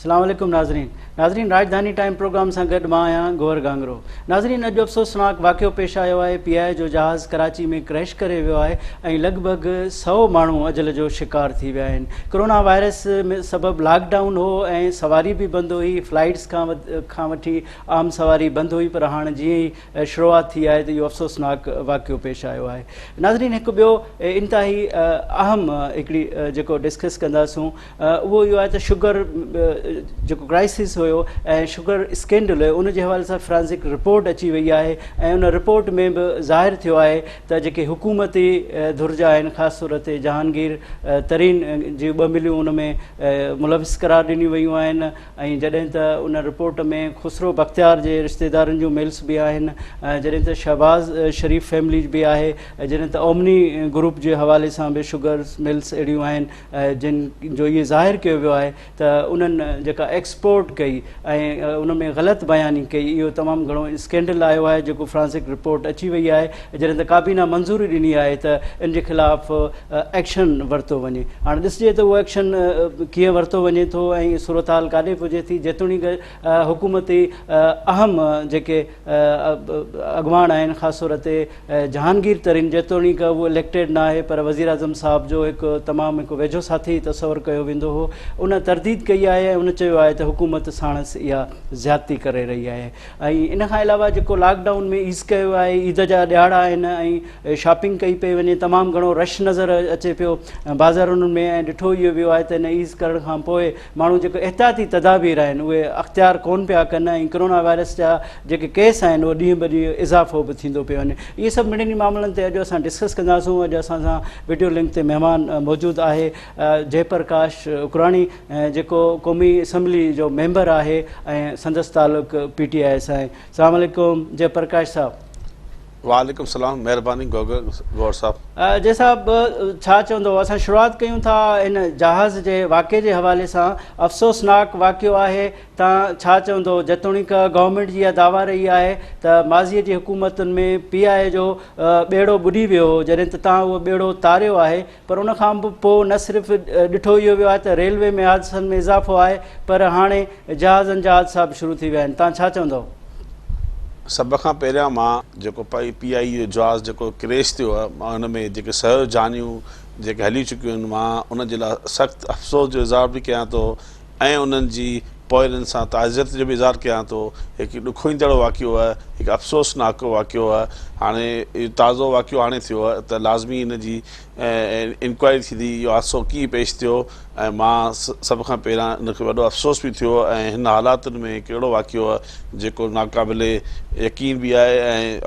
अस्सलाम वालेकुम नाज़रीन राजधानी टाइम प्रोग्राम सां गॾु मां आहियां गौहर गांगरो। नाज़रीन, अॼु अफ़सोसनाक वाक़ियो पेश आयो आहे। PI जो जहाज़ कराची में क्रैश करे वियो आहे ऐं लॻभॻि 100 माण्हू अजल जो शिकार थी विया आहिनि। कोरोना वायरस में सबबु लॉकडाउन हो ऐं सवारी बि बंदि हुई, फ्लाइट्स खां वठी आम सवारी बंदि हुई, पर हाणे जीअं ई शुरूआति थी आहे त इहो अफ़सोसनाक वाक़ियो पेश आयो आहे। नाज़रीन, हिकु ॿियो इंतिहाई अहम हिकिड़ी जेको डिस्कस कंदासूं उहो इहो आहे त शुगर जेको क्राइसिस हुयो ऐं शुगर स्कैंडल हुयो, उन जे हवाले सां फ्रांसिक रिपोर्ट अची वई आहे ऐं उन रिपोर्ट में बि ज़ाहिर थियो आहे त जेके हुकूमती धुर्ज आहिनि, ख़ासि तौर ते जहांगीर तरीन जी 2 मिलियूं उन में मुलविस करार ॾिनियूं वयूं आहिनि ऐं जॾहिं त उन रिपोर्ट में खुसरो बख्तियार जे रिश्तेदारनि जूं मिल्स बि आहिनि, जॾहिं त शहबाज़ शरीफ़ फैमिली बि आहे, जॾहिं त ओमनी ग्रुप जे हवाले सां बि शुगर मिल्स अहिड़ियूं आहिनि जिन जो इहे ज़ाहिर कयो वियो आहे त उन्हनि जेका एक्सपोर्ट कई ऐं उन में ग़लति बयानी कई, इहो तमामु घणो स्कैंडल आयो आहे जेको फ्रांसिक रिपोर्ट अची वई आहे। जॾहिं त काबीना मंज़ूरी ॾिनी आहे त इन जे ख़िलाफ़ु एक्शन वरितो वञे। हाणे ॾिसिजे त उहो एक्शन कीअं वरितो वञे थो ऐं सूरत हाल काॾे पुॼे थी। जेतोणीकि हुकूमती अहम जेके अॻवान आहिनि, ख़ासि तौर ते जहांगीर तरीन, जेतोणीकि उहो इलेक्टेड न आहे पर वज़ीर आज़म साहब जो तमामु हिकु वेझो साथी तसवुरु कयो वेंदो हो, उन तरदीद कई आहे ऐं उन चयो आहे त हुकूमत साणसि इहा ज़्यादती करे रही आहे। ऐं इन खां अलावा जेको लॉकडाउन में ईज़ कयो आहे, ईद जा ॾियारा आहिनि ऐं शॉपिंग कई पई वञे, तमामु घणो रश नज़र अचे पियो बाज़ारुनि में ऐं ॾिठो इहो वियो आहे त इन ईज़ करण खां पोइ माण्हू जेके एहतियाती तदाबीर आहिनि उहे अख़्तियार कोन पिया कनि ऐं कोरोना वायरस जा जेके केस आहिनि उहे ॾींहुं ब ॾींहुं इज़ाफ़ो बि थींदो पियो वञे। इहे सभु मिड़नी मामलनि ते अॼु असां डिस्कस कंदासूं। अॼु असां सां वीडियो लिंक ते महिमान मौजूदु आहे जयप्रकाश उकराणी, जेको क़ौमी असम्बली जो मेंबर आहे ऐं संदसि तालुक़ PTI सां आहे। अस्सलाम वालेकुम जयप्रकाश साहब। वालेकुम सलाम, महिरबानी गौर साहब। जय साहब, छा चवंदो, असां शुरूआति कयूं था इन जहाज़ जे वाक़े जे हवाले सां। अफ़सोसनाक वाक़ियो आहे, तव्हां छा चवंदो? जेतोणीकि गवर्नमेंट जी इहा दावा रही आहे त माज़ीअ जी हुकूमतुनि में PI जो ॿेड़ो ॿुॾी वियो हो, जॾहिं त तव्हां उहो ॿेड़ो तारियो आहे, पर उन खां पोइ न सिर्फ़ु ॾिठो इहो वियो आहे त रेलवे में हादसनि में इज़ाफ़ो आहे, पर हाणे जहाज़नि जा हादसा बि शुरू थी विया आहिनि। तव्हां छा चवंदव? सभ खां पहिरियां मां जेको PI जो जहाज़ जेको क्रेश थियो आहे, मां हुन में जेके 100 जानियूं जेके हली चुकियूं आहिनि, मां उन जे लाइ सख़्तु अफ़सोस जो इज़हार बि कयां थो ऐं उन्हनि जी पोइलनि सां ताज़ियत जो बि इज़हार कयां थो। हिकु ॾुखोईंदड़ वाक़ियो आहे, हिकु अफ़सोसनाक वाक़ियो आहे। हाणे इहो ताज़ो वाक़ियो हाणे थियो आहे त लाज़मी हिन जी इंक्वायरी थींदी, इहो हादसो कीअं पेश थियो ऐं मां सभ खां पहिरियां हिनखे वॾो अफ़सोस बि थियो ऐं हिन हालातुनि में कहिड़ो वाक़ियो आहे जेको नाक़ाबिले यकीन बि आहे ऐं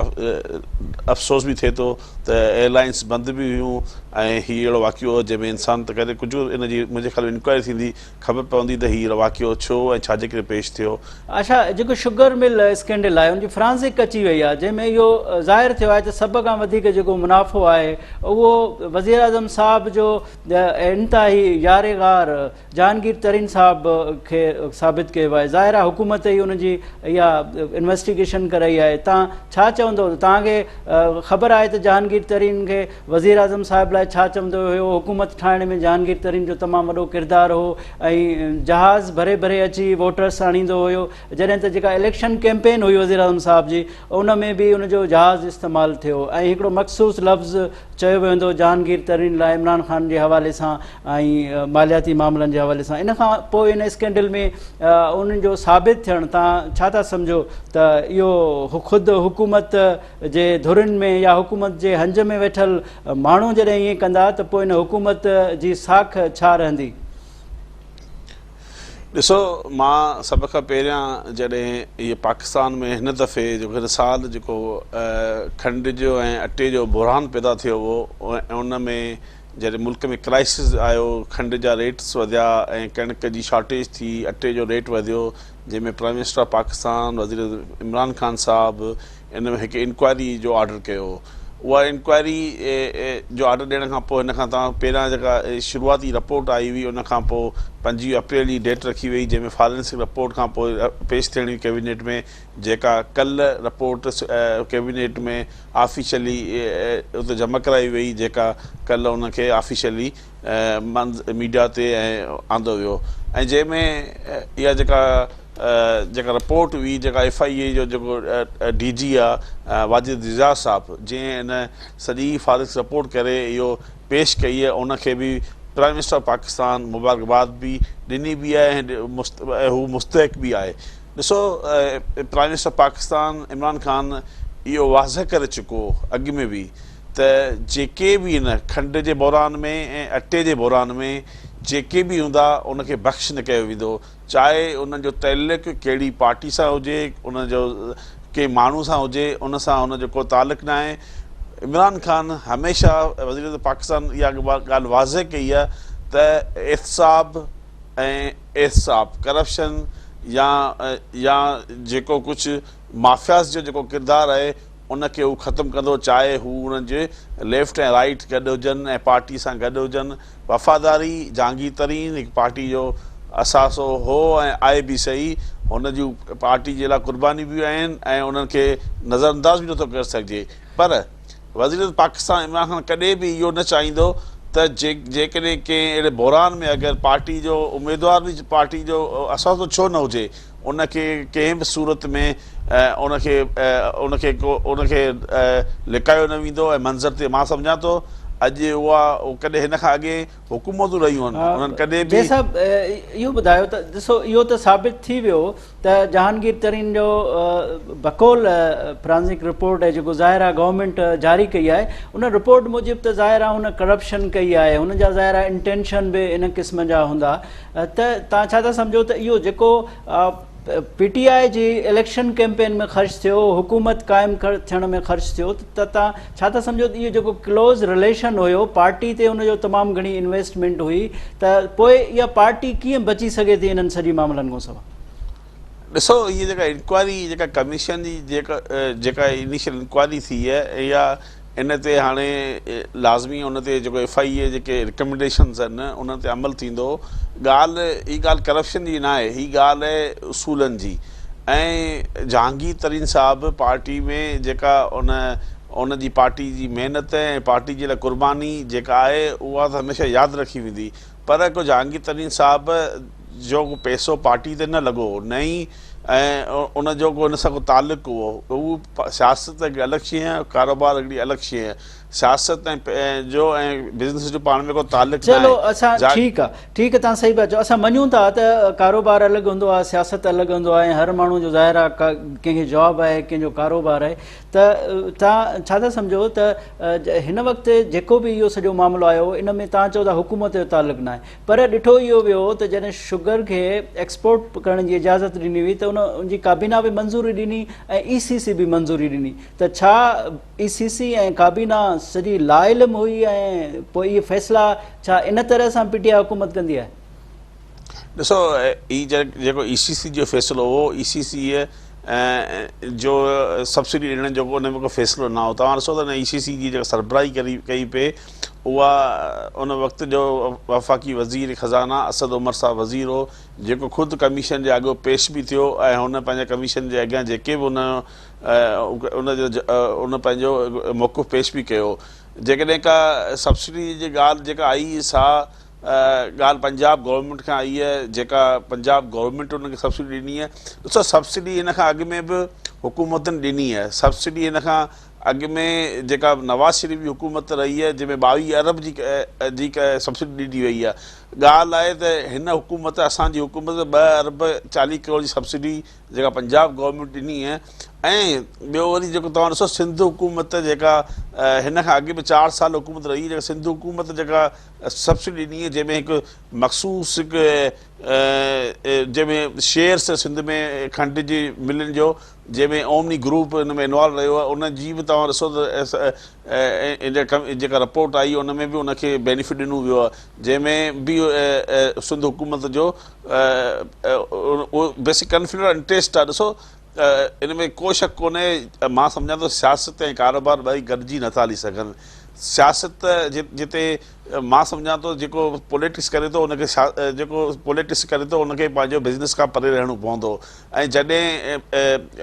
अफ़सोस बि थिए थो त एयरलाइंस बंदि बि हुयूं ऐं हीउ अहिड़ो वाक़ियो हो जंहिंमें इंसान त करे कुझु इन जी मुंहिंजे ख़्याल में इंक्वायरी थींदी, ख़बर पवंदी त हीउ वाक़ियो छो ऐं छाजे करे पेश थियो। अच्छा, जेको शुगर मिल स्कैंडल आहे उनजी फ्रांसिक अची वई आहे, जंहिंमें इहो ज़ाहिर थियो आहे त सभ खां वधीक जेको मुनाफ़ो आहे उहो वज़ीर आज़म साहब जो इंतिहाई यारेगार जहांगीर तरीन साहब खे साबित कयो आहे। ज़ाहिर आहे हुकूमत ई उनजी इहा इन्वेस्टिगेशन कराई आहे। तव्हां छा चवंदो? तव्हांखे ख़बर आहे त जहांगीर तरीन खे वज़ीर आज़म साहिब लाइ छा चवंदो हुयो? हुकूमत ठाहिण में जहांगीर तरीन जो तमामु वॾो किरदारु हो ऐं जहाज़ भरे भरे अची वोटर्स आणींदो हुयो। जॾहिं त जेका इलेक्शन कैंपेन हुई वज़ीर आज़म साहब जी, उन में बि उनजो जहाज़ इस्तेमालु थियो ऐं हिकिड़ो मख़सूस लफ़्ज़ चयो वेंदो जहांगीर तरीन लाइ इमरान ख़ान जे हवाले सां ऐं मालियाती मामलनि जे हवाले सां। इन खां पोइ इन स्कैंडल में उन्हनि जो साबित थियणु, तव्हां छा था सम्झो त इहो ख़ुदि हुकूमत जे धुरिन में या हुकूमत जे हंज में वेठल माण्हू जॾहिं ईअं कंदा त पोइ इन हुकूमत जी साख छा रहंदी? ॾिसो, मां सभ खां पहिरियां जॾहिं इहे पाकिस्तान में हिन दफ़े जेको हिन साल जेको खंड जो ऐं अटे जो बुरहान पैदा थियो हुओ, उन में जॾहिं मुल्क में क्राइसिस आयो, खंड जा रेट्स वधिया ऐं कणिक जी शॉर्टेज थी, अटे जो रेट वधियो, जंहिंमें प्राइम मिनिस्टर ऑफ पाकिस्तान वज़ीर इमरान ख़ान साहब इन में हिकु इंक्वायरी जो ऑर्डर कयो। उहा इंक्वायरी जो ऑर्डर ॾियण खां पोइ हिन खां तव्हां पहिरियां जेका शुरूआती रिपोर्ट आई हुई उन खां पोइ 25 अप्रैल जी डेट रखी वई, जंहिंमें फॉरेंसिक रिपोर्ट खां पोइ पेश थियणी हुई कैबिनेट में, जेका कल्ह रिपोर्ट कैबिनेट में ऑफिशियली उते जमा कराई वई, जेका कल्ह उनखे ऑफिशियली मीडिया ते ऐं आंदो वियो। ऐं जंहिंमें इहा जेका रिपोर्ट हुई जेका FIA जो जेको DG आहे वाजिद रिज़ा साहिबु जंहिं हिन सॼी फ़ारिग़ रिपोर्ट करे इहो पेश कई आहे उनखे बि प्राइम मिनिस्टर ऑफ पाकिस्तान मुबारकबाद बि ॾिनी बि आहे ऐं हू मुस्तहिक बि आहे। ॾिसो प्राइम मिनिस्टर पाकिस्तान इमरान ख़ान इहो वाज़ह करे चुको अॻु में बि त जेके बि हिन खंड जे बहिरान में ऐं अटे जे बहिरान में जेके बि हूंदा उनखे बख़्श न कयो वेंदो, चाहे उन्हनि जो तइल्लुक़ कहिड़ी पार्टी सां हुजे, उनजो कंहिं माण्हू सां हुजे, उन सां हुनजो को तालुक़ न आहे। इमरान ख़ान हमेशह वज़ीर पाकिस्तान इहा ॻाल्हि वाज़ह कई आहे त एहतसाब ऐं एहतसाब करप्शन या जेको कुझु माफ़ियाज़ जो जेको किरदारु आहे उनखे हू ख़तमु कंदो, चाहे हू उन्हनि जे लेफ़्ट ऐं राइट गॾु हुजनि ऐं पार्टी सां गॾु हुजनि। वफ़ादारी जहांगीर तरीन हिकु पार्टी जो असासो हो ऐं आहे बि सही, हुन जूं पार्टी जे लाइ क़ुर्बानी बि आहिनि ऐं उन्हनि खे नज़रअंदाज़ बि नथो करे सघिजे। पर वज़ीर पाकिस्तान इमरान ख़ान कॾहिं बि इहो न चाहींदो त जेकॾहिं कंहिं अहिड़े बहिरान में अगरि पार्टी जो उमेदवार बि पार्टी जो असासो छो न हुजे उनखे कंहिं बि सूरत में उनखे लिकायो न वेंदो। ऐं मंज़र ते मां सम्झां थो अॼु उहा कॾहिं हिन खां अॻे हुकूमतूं रहियूं आहिनि, उन्हनि कॾहिं बि इहो ॿुधायो त ॾिसो इहो त साबित थी वियो त जहांगीर तरीन जो बकौल फ्रांसिक रिपोर्ट आहे जेको ज़ाहिर आहे गवर्नमेंट जारी कई आहे, उन रिपोर्ट मूजिबि त ज़ाहिर आहे हुन करप्शन कई आहे, हुन जा ज़ाहिर आहे इंटेंशन बि इन क़िस्म जा हूंदा। त तव्हां छा था सम्झो त इहो जेको PTI जी इलेक्शन कैंपेन में ख़र्च थियो, हुकूमत क़ाइमु थियण में ख़र्च थियो, त तव्हां छा था सम्झो त इहो जेको क्लोज़ रिलेशन हुयो पार्टी ते हुनजो तमामु घणी इन्वेस्टमेंट हुई, त पोइ इहा पार्टी कीअं बची सघे थी इन्हनि सॼी मामलनि खां सवाइ? ॾिसो इहा जेका इंक्वायरी जेका कमीशन जी जेका इनिशियल इंक्वायरी थी आहे इहा इन ते हाणे लाज़मी उन ते जेको FIA जेके रिकमेंडेशन्स आहिनि उन ते अमल थींदो। हीअ ॻाल्हि करप्शन जी न आहे, हीअ ॻाल्हि आहे उसूलनि जी। ऐं जहांगीर तरीन साहिबु पार्टी में जेका उन जी पार्टी जी महिनत ऐं पार्टी जे लाइ क़ुर्बानी जेका आहे उहा त हमेशह यादि रखी वेंदी। पर को जहांगीर तरीन साहिबु जो पैसो पार्टी ते न लॻो न ई ऐं उनजो को हुन सां को तालुक़ु हुओ, उहो सियासत हिकिड़ी अलॻि शइ आहे, कारोबार हिकिड़ी अलॻि शइ आहे। सियासत ऐं बिज़नेस जो पाण में को तालुक़ु चलो असां ठीकु आहे तव्हां सही पिया चओ। असां मञूं था त कारोबार अलॻि हूंदो आहे, सियासत अलॻि हूंदो आहे, हर माण्हू जो ज़ाहिर आहे कंहिंखे जॉब आहे, कंहिंजो कारोबार आहे। त तव्हां छा था सम्झो त हिन वक़्तु जेको बि इहो सॼो मामिलो आयो इन में तव्हां चओ था हुकूमत जो तालुक़ु न आहे, पर ॾिठो इहो वियो त जॾहिं शुगर खे एक्सपोर्ट करण जी इजाज़त ॾिनी हुई त उनजी काबीना बि मंज़ूरी ॾिनी ऐं ECC बि मंज़ूरी ॾिनी। त छा ECC ऐं काबीना सॼी लाइल्म हुई ऐं पोइ इहे फ़ैसिला छा इन तरह सां PTI हुकूमत कंदी आहे? ॾिसो हीउ जेको ECC जो फ़ैसिलो हो, ECC जो सब्सिडी ॾियण जो उन में को फ़ैसिलो न हो। तव्हां ॾिसो त ECC जी जेका सरबराही कई पे उहा उन वक़्त जो वफ़ाक़ी वज़ीर ख़ज़ाना असद उमर साहब वज़ीर हो, जेको ख़ुदि कमीशन जे अॻो पेश बि थियो ऐं हुन पंहिंजे कमीशन जे अॻियां जेके बि उन पंहिंजो मौक़ुफ़ पेश बि कयो। जेकॾहिं का सब्सिडी जी ॻाल्हि जेका आई सा ॻाल्हि पंजाब गवर्नमेंट खां आई आहे, जेका पंजाब गवर्नमेंट उनखे सब्सिडी ॾिनी आहे। ॾिसो सब्सिडी हिन खां अॻु में बि हुकूमतनि ॾिनी आहे, सब्सिडी हिन खां अॻु में जेका नवाज़ शरीफ़ जी हुकूमत रही आहे जंहिंमें 22 अरब जी सब्सिडी ॾिनी वई आहे। ॻाल्हि आहे त हिन हुकूमत असांजी हुकूमत 2 अरब 40 करोड़ जी सब्सिडी जेका पंजाब गवर्नमेंट ॾिनी आहे। ऐं ॿियो वरी जेको तव्हां ॾिसो सिंध हुकूमत जेका हिन खां अॻु बि 4 साल हुकूमत रही, जेका सिंध हुकूमत जेका सब्सिडी ॾिनी आहे जंहिंमें हिकु मख़सूस जंहिंमें शेयर्स सिंध में खंड जी मिलनि जो, जंहिंमें ओमनी ग्रुप हिन में इन्वॉल्व रहियो आहे, उन जी बि तव्हां ॾिसो त जेका रिपोर्ट आई उन में बि उनखे बेनिफिट ॾिनो वियो आहे, जंहिंमें बि सिंध हुकूमत जो उहो बेसिक कन्फ्लिक्ट ऑफ इंट्रेस्ट आहे। ॾिसो इन में को शक कोन्हे, मां सम्झां थो सियासत ऐं कारोबार ॿई गॾिजी नथा हली सघनि। सियासत जिते मां सम्झां थो जेको पॉलिटिक्स करे थो उनखे जेको पॉलिटिक्स करे थो उनखे पंहिंजो बिज़नेस खां परे रहणो पवंदो ऐं जॾहिं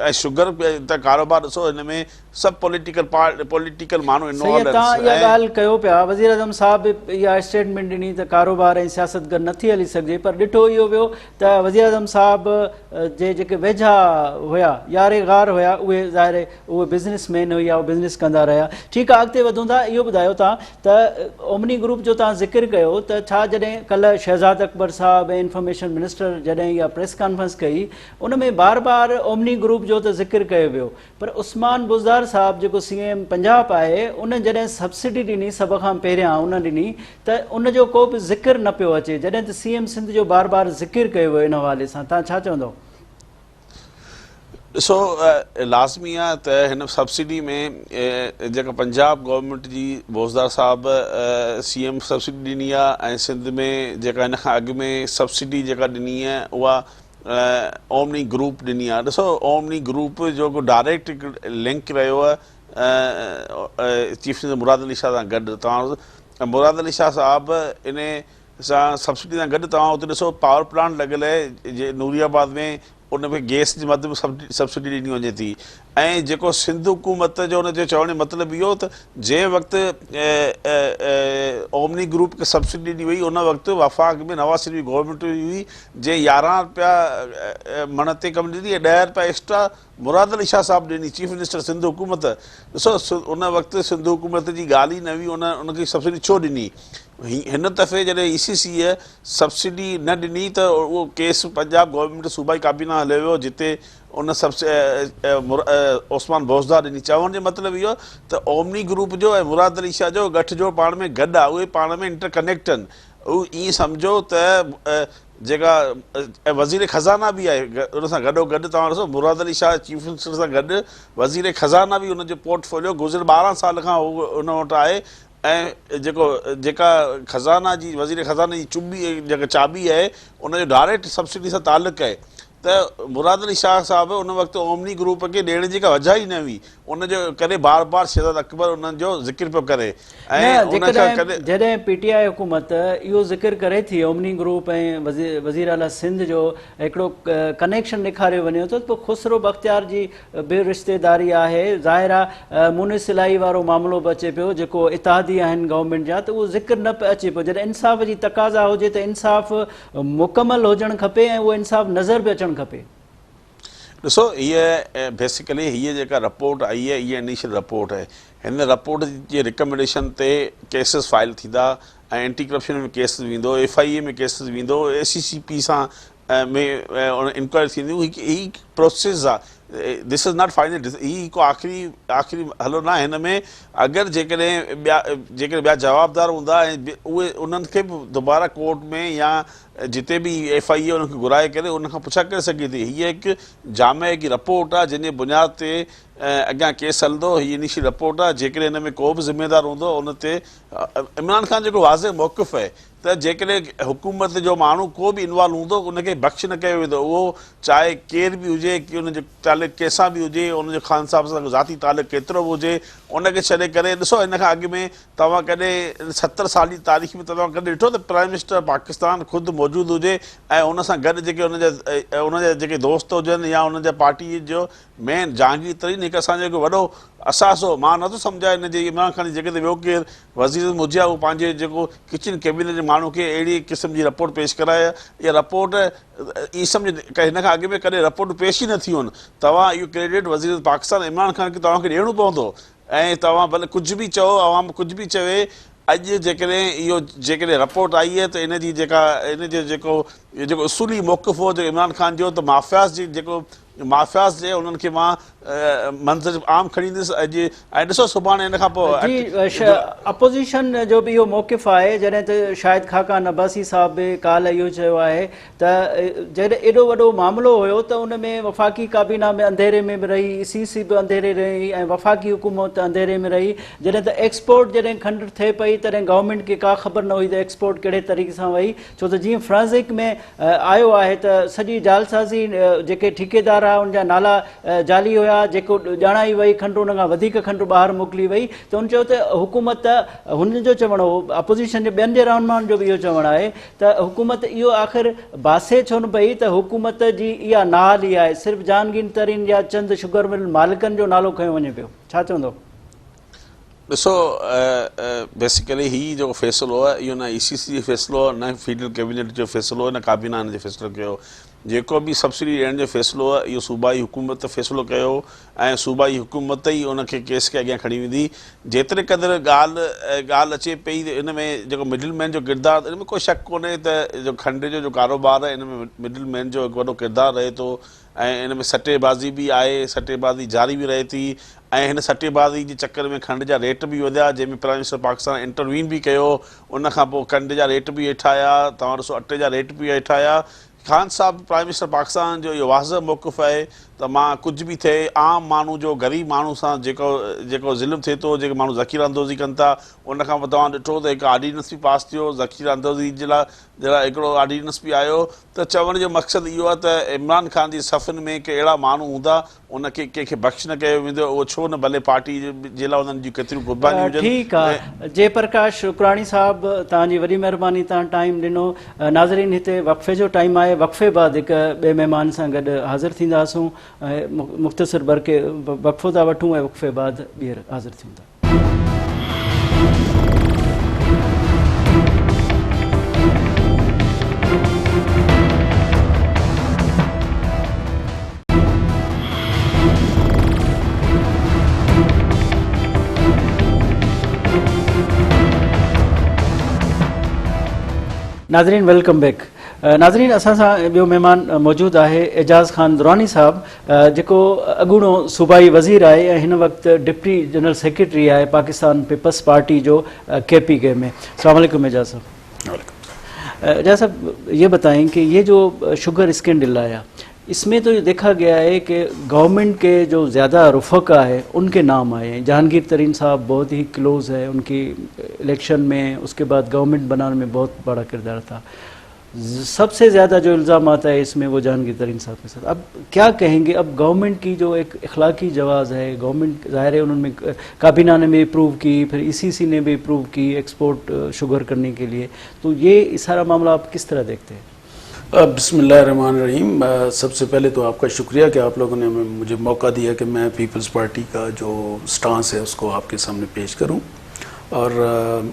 ऐं शुगर त कारोबार ॾिसो हिन में सभु पॉलिटिकल माण्हू सही आहे, इन्वॉल्व तव्हां इहा आहिनि ॻाल्हि कयो पिया, वज़ीर आज़म साहिबु इहा स्टेटमेंट ॾिनी त कारोबार ऐं सियासत गॾु नथी हली सघिजे, पर ॾिठो इहो वियो त वज़ीर आज़म साहिब जे जेके वेझा हुया यारेगार हुया उहे ज़ाहिर उहे बिज़नेसमैन हुया, उहे बिज़नेस कंदा रहिया। ठीकु आहे, अॻिते वधूं था। इहो ॿुधायो तव्हां त ओमनी ग्रुप जो तव्हां ज़िक्र कयो त छा जॾहिं कल्ह शहज़ाद अकबर साहिब ऐं इंफॉर्मेशन मिनिस्टर जॾहिं इहा प्रेस कॉन्फ्रेंस कई उन में बार बार ओमनी ग्रुप जो त ज़िक्र कयो वियो, पर उस्मान बुज़दार साहिब जेको CM पंजाब आहे उन जॾहिं सब्सिडी ॾिनी सभ खां पहिरियां उन ॾिनी त उनजो को बि ज़िक्र न पियो अचे, जॾहिं त CM सिंध जो बार बार ज़िक्र कयो वियो इन हवाले सां, तव्हां छा चवंदव? ॾिसो लाज़मी आहे त हिन सब्सिडी में जेका पंजाब गवर्नमेंट जी बोज़दार साहिबु CM सब्सिडी ॾिनी आहे ऐं सिंध में जेका हिन खां अॻु में सब्सिडी जेका ॾिनी आहे उहा ओमनी ग्रुप ॾिनी आहे। ॾिसो ओमनी ग्रुप जो डायरेक्ट लिंक रहियो आहे चीफ मिनिस्टर मुराद अली शाह सां गॾु। तव्हां मुराद अली शाह साहिबु इन सां सब्सिडी सां गॾु तव्हां हुते ॾिसो पावर प्लांट लॻियल आहे जे नूरियाबाद में, उन में गैस जे मद में सब्सिडी ॾिनी वञे थी। ऐं जेको सिंध हुकूमत जो उनजो चवण जो मतिलबु इहो त जंहिं वक़्तु ओमनी ग्रुप खे सब्सिडी ॾिनी वई उन वक़्तु वफ़ाक़ में नवाज़ शरीफ़ गवर्नमेंट हुई जे 11 रुपया मण ते कमु ॾिनी ऐं 10 रुपया एक्स्ट्रा मुराद अली शाह साहिबु ॾिनी, चीफ मिनिस्टर सिंध हुकूमत। ॾिसो उन वक़्तु सिंध हुकूमत जी ॻाल्हि ई न हुई, उनखे सब्सिडी छो ॾिनी। हिन दफ़े जॾहिं ECC सब्सिडी न ॾिनी त उहो केस पंजाब गवर्नमेंट सूबाई काबीना हलियो वियो जिते उन उस्मान बोज़दार ॾिनी। चवण जो मतिलबु इहो त ओमनी ग्रुप जो ऐं मुराद अली शाह जो गठजोड़ पाण में गॾु आहे, उहे पाण में इंटरकनेक्ट आहिनि। उहो ईअं सम्झो त जेका वज़ीर ख़ज़ाना बि आहे उन सां गॾोगॾु तव्हां ॾिसो मुराद अली शाह चीफ मिनिस्टर सां गॾु वज़ीर ख़ज़ाना बि उनजो पोर्टफोलियो गुज़िरियल 12 साल खां उन वटि आहे। ऐं जेका ख़ज़ाना जी वज़ीर ख़ज़ाने जी जेका चाबी आहे उनजो डायरेक्ट सब्सिडी सां तालुक़ु आहे। त मुराद अली शाह साहिबु उन वक़्तु ओमनी ग्रुप खे ॾियण जी का वजह ई न हुई, उनजो करे बार बार शहज़ाद अकबर उन्हनि जो ज़िक्र पियो करे। ऐं जॾहिं PTI हुकूमत इहो ज़िक्र करे थी ओमनी ग्रुप ऐं वज़ीर आला सिंध जो हिकिड़ो कनेक्शन ॾेखारियो वञे थो, पोइ खुसरो बख़्तियार जी बि रिश्तेदारी आहे, ज़ाहिर आहे मुनिस इलाही वारो मामिलो बि अचे पियो जेको इतिहादी आहिनि गवर्नमेंट जा, त उहो ज़िक्र न अचे पियो। जॾहिं इंसाफ़ जी तक़ाज़ा हुजे त इंसाफ़ मुकमल हुजणु खपे ऐं उहो इंसाफ़ नज़र बि अचणु खपे। ॾिसो हीअ बेसिकली हीअ जेका रिपोर्ट आई आहे हीअ इनिशियल रिपोर्ट आहे। हिन रिपोर्ट जे रिकमेंडेशन ते केसिस फाइल थींदा ऐं एंटी करप्शन में केस वेंदो, FIA में केसिस वेंदो, ACCP सां में इंक्वायरी थींदियूं। ही प्रोसेस आहे, दिस इज़ नॉट फाइनल, ही को आख़िरी हलो न आहे। हिन में अगरि जेकॾहिं ॿिया जवाबदार हूंदा ऐं उहे उन्हनि खे बि दुबारा कोर्ट में या जिते बि FIA उनखे घुराए करे उनखां पुछा करे सघे थी। हीअ हिकु जामे की रिपोर्ट आहे जंहिंजे बुनियाद ते अॻियां केस हलंदो। हीअ इनिशियल रिपोर्ट आहे, जेकॾहिं हिन में को बि ज़िम्मेदार हूंदो उन ते इमरान ख़ान जेको वाज़े मौक़िफ़ आहे त जेकॾहिं हुकूमत जो माण्हू को बि इन्वॉल्व हूंदो उनखे बख़्श न कयो वेंदो, उहो चाहे केरु बि हुजे की उनजो तालुक़ु कंहिंसां बि हुजे, उनजो ख़ान साहिब सां ज़ाती तालुक़ु केतिरो बि हुजे, उनखे छॾे करे। ॾिसो हिन खां अॻु में तव्हां कॾहिं 70 साल जी तारीख़ में तव्हां कॾहिं ॾिठो त प्राइम मिनिस्टर पाकिस्तान ख़ुदि मौजूदु हुजे ऐं उन सां गॾु जेके उनजा जेके दोस्त हुजनि या उनजा पार्टी जो मेन जहांगीर तरीन हिकु असांजो हिकु वॾो असासो, मां नथो सम्झां हिन जे इमरान ख़ान जी जॻह ते ॿियो केरु वज़ीर हुजे उहो पंहिंजे जेको किचन कैबिनेट जे माण्हू खे अहिड़ी क़िस्म जी रिपोर्ट पेश कराए। इहा रिपोर्ट ई सम्झ हिन खां अॻु में कॾहिं रिपोर्ट पेश ई न थी हुअनि। तव्हां इहो क्रेडिट वज़ीर पाकिस्तान इमरान ख़ान खे तव्हांखे ॾियणो पवंदो ऐं तव्हां भले कुझु बि चओ, आवाम कुझु बि चवे। अॼु जेकॾहिं रिपोर्ट आई आहे त इन जो जेको उसूली मौक़िफ़ हो जो इमरान ख़ान जो, त माफ़ियाज़ जे उन्हनि खे मां मंज़र आम खणी ईंदुसि अॼु। ऐं ॾिसो सुभाणे हिन खां पोइ अपोज़िशन जो बि इहो मौक़िफ़ आहे, जॾहिं त शायदि ख़ाक़ान अब्बासी साहिब बि काल्ह इहो चयो आहे त जॾहिं एॾो वॾो मामिलो हुयो त उन में वफ़ाक़ी काबीना में अंधेरे में बि रही, ECC बि अंधेरे रही ऐं वफ़ाक़ी हुकूमत अंधेरे में रही। जॾहिं त एक्सपोर्ट जॾहिं खंड थिए पई तॾहिं गवर्नमेंट खे का ख़बर न हुई त एक्सपोर्ट कहिड़े तरीक़े सां वई, छो त जीअं फ्रांसिक में आयो आहे त सॼी जालसाज़ी जेके ठेकेदार हुआ उनजा नाला जाली हुया हुया जेको ॼाणाई वई खंडु उन खां वधीक खंडु ॿाहिरि मोकिली वई त हुन चयो त हुकूमत हुन जो चवणु हो अपोज़िशन जे ॿियनि जे रहनुमाउनि जो बि इहो चवणु आहे त हुकूमत इहो आख़िर बासे छो न पई त हुकूमत जी इहा नाल ई आहे सिर्फ़ु जहांगीर तरीन या चंद शुगर मिल मालिकनि जो नालो खंयो वञे पियो छा चवंदो ॾिसो बेसिकली ही जो फ़ैसिलो आहे इहो न ECC जो फ़ैसिलो आहे न फेडरल कैबिनेट जो फ़ैसिलो आहे न काबीना हिन जो फ़ैसिलो कयो जेको बि सब्सिडी ॾियण जो फ़ैसिलो आहे इहो सूबाई हुकूमत फ़ैसिलो कयो ऐं सूबाई हुकूमत ई उनखे केस खे अॻियां खणी वेंदी जेतिरे क़दुरु ॻाल्हि अचे पई त इन में जेको मिडिल मैन जो किरदारु इन में कोई शक कोन्हे त जो खंड जो कारोबार आहे इन में मिडिल मैन जो हिकु वॾो किरदारु रहे थो ऐं इन में सटेबाज़ी बि आहे सटेबाज़ी जारी बि रहे थी ऐं हिन सटेबाज़ी जे चकर में खंड जा रेट बि वधिया जंहिंमें प्राइम मिनिस्टर पाकिस्तान इंटरवीन बि कयो उन खां पोइ खंड जा रेट बि हेठि आया तव्हां ॾिसो अटे जा रेट बि हेठि आया ख़ान साहब प्राइम मिनिस्टर पाकिस्तान जो इहो वाज़ह मौक़िफ़ु आहे त मां कुझु बि थिए आम माण्हू जो ग़रीब माण्हू सां जेको ज़ुल्म थिए थो जेके माण्हू ज़ख़ीरा अंदोज़ी कनि था उन खां पोइ तव्हां ॾिठो त हिकु ऑर्डिनेंस बि पास थियो ज़ख़ीरा अंदोज़ी जे लाइ हिकिड़ो ऑर्डिनेंस बि आयो त चवण जो मक़सदु इहो आहे त इमरान ख़ान जी सफ़नि में के अहिड़ा माण्हू हूंदा उनखे कंहिंखे बख़्श न कयो वेंदो उहो छो न भले पार्टी जे लाइ उन्हनि जूं केतिरियूं क़ुर्बानियूं हुजनि ठीकु आहे जयप्रकाश शुक्राणी साहब तव्हांजी वॾी महिरबानी तव्हां टाइम ॾिनो नाज़रीन हिते वक़फ़े जो टाइम आहे वक़फ़े बाद हिकु ॿिए महिमान सां गॾु हाज़िर थींदासूं मुख़्तसिर वक़फ़ो था वठूं ऐं वक़फ़े बाद ॿीहर हाज़िर थियूं था नाज़रीन वेलकम बैक नाज़रीन असां सां ॿियो महिमान मौजूदु आहे एजाज़ ख़ान दुरानी साहबु जेको अॻूणो सूबाई वज़ीर आहे ऐं हिन वक़्तु डिप्टी जनरल सेक्रेटरी आहे पाकिस्तान पीपल्स पार्टी जो KPK में। अस्सलाम वालेकुम एजाज़ साहब। एजाज़ साहब ये बताएं कि ये जो शुगर स्कैंडल आया इसमें तो देखा गया है कि गवर्नमेंट के जो ज़्यादा रुफ़क़ा है उनके नाम आए हैं। जहांगीर तरीन साहब बहुत ही क्लोज़ है उनकी इलेक्शन में उसके बाद गवर्नमेंट बनाने में बहुत बड़ा किरदार था सबसे ज़्यादा जो इल्ज़ाम आता है इसमें वो जहांगीर तरीन साहब के साथ। अब क्या कहेंगे अब गवर्नमेंट की जो एक अखलाकी जवाज़ है गवर्नमेंट ज़ाहिर है उन्होंने काबीना ने भी अप्रूव की फिर ECC ने भी अप्रूव की एक्सपोर्ट शुगर करने के लिए तो ये सारा मामला आप किस तरह देखते हैं? बिस्मिल्लाहिर्रहमानिर्रहीम सबसे पहले तो आपका शुक्रिया कि आप लोगों ने मुझे मौका दिया कि मैं पीपल्स पार्टी का जो स्टांस है उसको आपके सामने पेश करूं और